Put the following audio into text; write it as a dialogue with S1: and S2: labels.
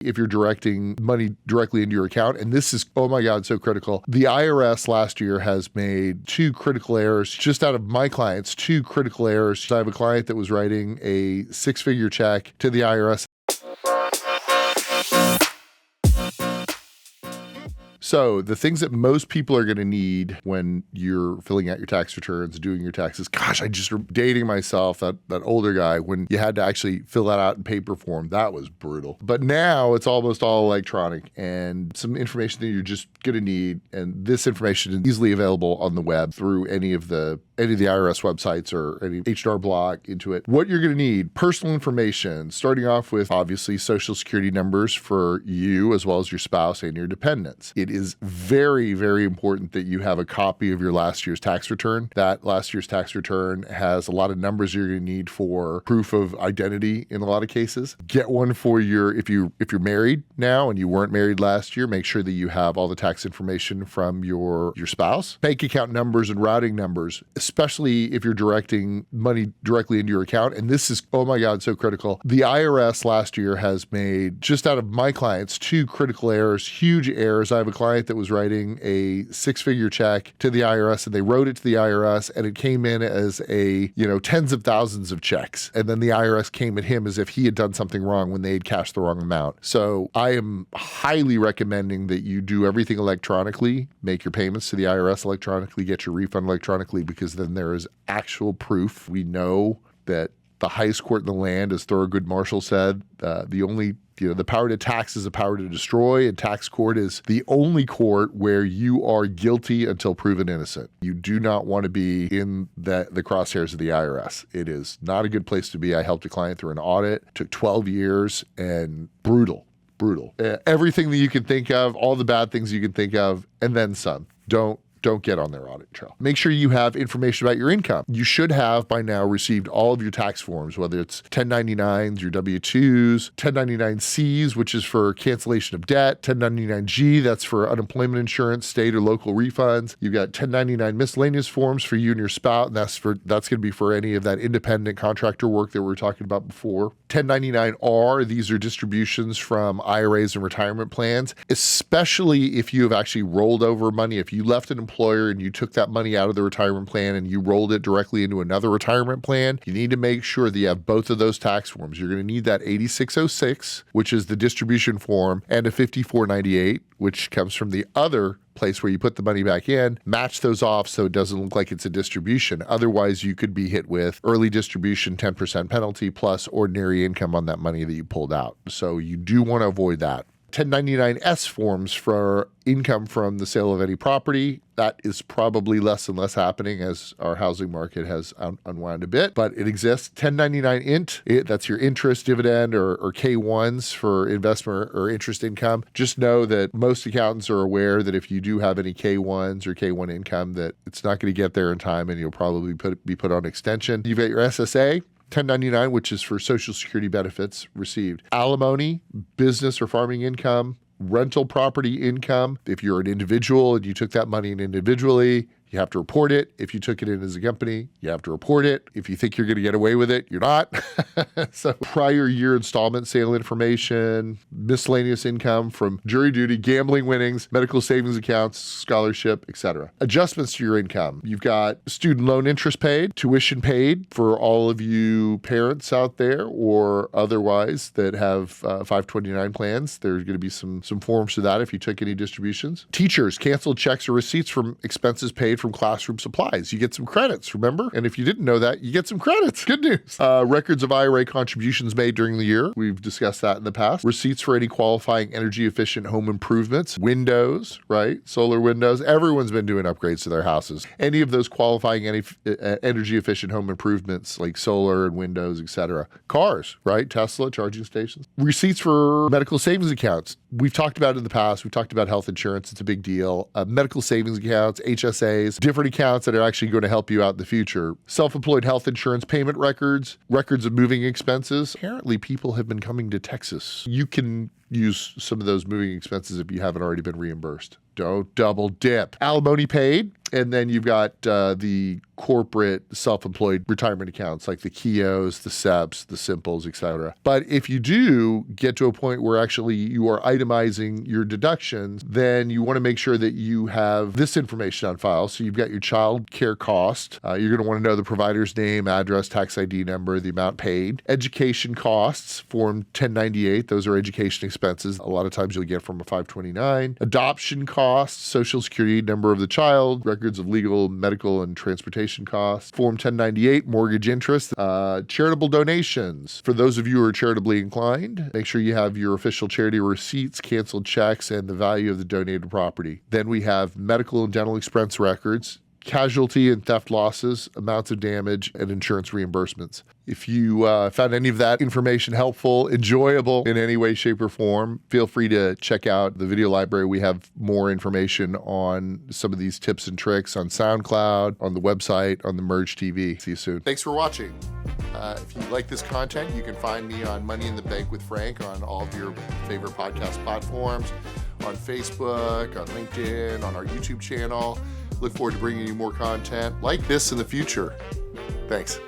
S1: if you're directing money directly into your account. And this is, oh my God, so critical. The IRS last year has made two critical errors. Just out of my clients, two critical errors. I have a client that was writing a six-figure check to the IRS. So the things that most people are going to need when you're filling out your tax returns, doing your taxes, gosh, I just dating myself, that older guy, when you had to actually fill that out in paper form, that was brutal. But now it's almost all electronic and some information that you're just going to need. And this information is easily available on the web through any of the IRS websites or any H&R Block into it. What you're going to need, personal information, starting off with obviously social security numbers for you as well as your spouse and your dependents. It is very, very important that you have a copy of your last year's tax return. That last year's tax return has a lot of numbers you're going to need for proof of identity in a lot of cases. Get one for if you're married now and you weren't married last year, make sure that you have all the tax information from your spouse. Bank account numbers and routing numbers, especially if you're directing money directly into your account. And this is, oh my God, so critical. The IRS last year has made, just out of my clients, two critical errors, huge errors. I have a client that was writing a six-figure check to the IRS, and they wrote it to the IRS, and it came in as tens of thousands of checks. And then the IRS came at him as if he had done something wrong when they had cashed the wrong amount. So I am highly recommending that you do everything electronically, make your payments to the IRS electronically, get your refund electronically, because then there is actual proof. We know that the highest court in the land, as Thurgood Marshall said, the power to tax is a power to destroy, and tax court is the only court where you are guilty until proven innocent. You do not want to be in the crosshairs of the IRS. It is not a good place to be. I helped a client through an audit, took 12 years, and brutal. Everything that you can think of, all the bad things you can think of, and then some. Don't get on their audit trail. Make sure you have information about your income. You should have by now received all of your tax forms, whether it's 1099s, your W-2s, 1099-Cs, which is for cancellation of debt, 1099-G, that's for unemployment insurance, state or local refunds. You've got 1099 miscellaneous forms for you and your spouse, and that's going to be for any of that independent contractor work that we were talking about before. 1099-R, these are distributions from IRAs and retirement plans, especially if you have actually rolled over money. If you left an employer and you took that money out of the retirement plan and you rolled it directly into another retirement plan, you need to make sure that you have both of those tax forms. You're going to need that 8606, which is the distribution form, and a 5498, which comes from the other place where you put the money back in. Match those off so it doesn't look like it's a distribution. Otherwise, you could be hit with early distribution 10% penalty plus ordinary income on that money that you pulled out. So you do want to avoid that. 1099-S forms for income from the sale of any property. That is probably less and less happening as our housing market has unwound a bit, but it exists. 1099-INT, that's your interest, dividend, or K1s for investment or interest income. Just know that most accountants are aware that if you do have any K1s or K1 income, that it's not going to get there in time and you'll probably be put on extension. You've got your SSA, 1099, which is for Social Security benefits received. Alimony, business or farming income, rental property income. If you're an individual and you took that money in individually, you have to report it. If you took it in as a company, you have to report it. If you think you're going to get away with it, you're not. So prior year installment sale information, miscellaneous income from jury duty, gambling winnings, medical savings accounts, scholarship, etc. Adjustments to your income. You've got student loan interest paid, tuition paid for all of you parents out there or otherwise that have 529 plans. There's going to be some forms to that if you took any distributions. Teachers, canceled checks or receipts from expenses paid from classroom supplies. You get some credits, remember? And if you didn't know that, you get some credits. Good news. Records of IRA contributions made during the year. We've discussed that in the past. Receipts for any qualifying energy efficient home improvements. Windows, right? Solar windows. Everyone's been doing upgrades to their houses. Any of those qualifying energy efficient home improvements like solar and windows, etc. Cars, right? Tesla, charging stations. Receipts for medical savings accounts. We've talked about it in the past. We've talked about health insurance. It's a big deal. Medical savings accounts, HSAs, different accounts that are actually going to help you out in the future. Self-employed health insurance payment records, records of moving expenses. Apparently, people have been coming to Texas. You can use some of those moving expenses if you haven't already been reimbursed. Don't double dip. Alimony paid, and then you've got the corporate self-employed retirement accounts like the Keos, the SEPs, the Simples, etc. But if you do get to a point where actually you are itemizing your deductions, then you want to make sure that you have this information on file. So you've got your child care cost. You're going to want to know the provider's name, address, tax ID number, the amount paid. Education costs, Form 1098. Those are education expenses. A lot of times you'll get from a 529. Adoption costs, Social Security number of the child, records of legal, medical, and transportation costs. Form 1098, mortgage interest, charitable donations. For those of you who are charitably inclined, make sure you have your official charity receipts, canceled checks, and the value of the donated property. Then we have medical and dental expense records, casualty and theft losses, amounts of damage, and insurance reimbursements. If you found any of that information helpful, enjoyable in any way, shape, or form, feel free to check out the video library. We have more information on some of these tips and tricks on SoundCloud, on the website, on the Merge TV. See you soon. Thanks for watching. If you like this content, you can find me on Money in the Bank with Frank on all of your favorite podcast platforms, on Facebook, on LinkedIn, on our YouTube channel. Look forward to bringing you more content like this in the future. Thanks.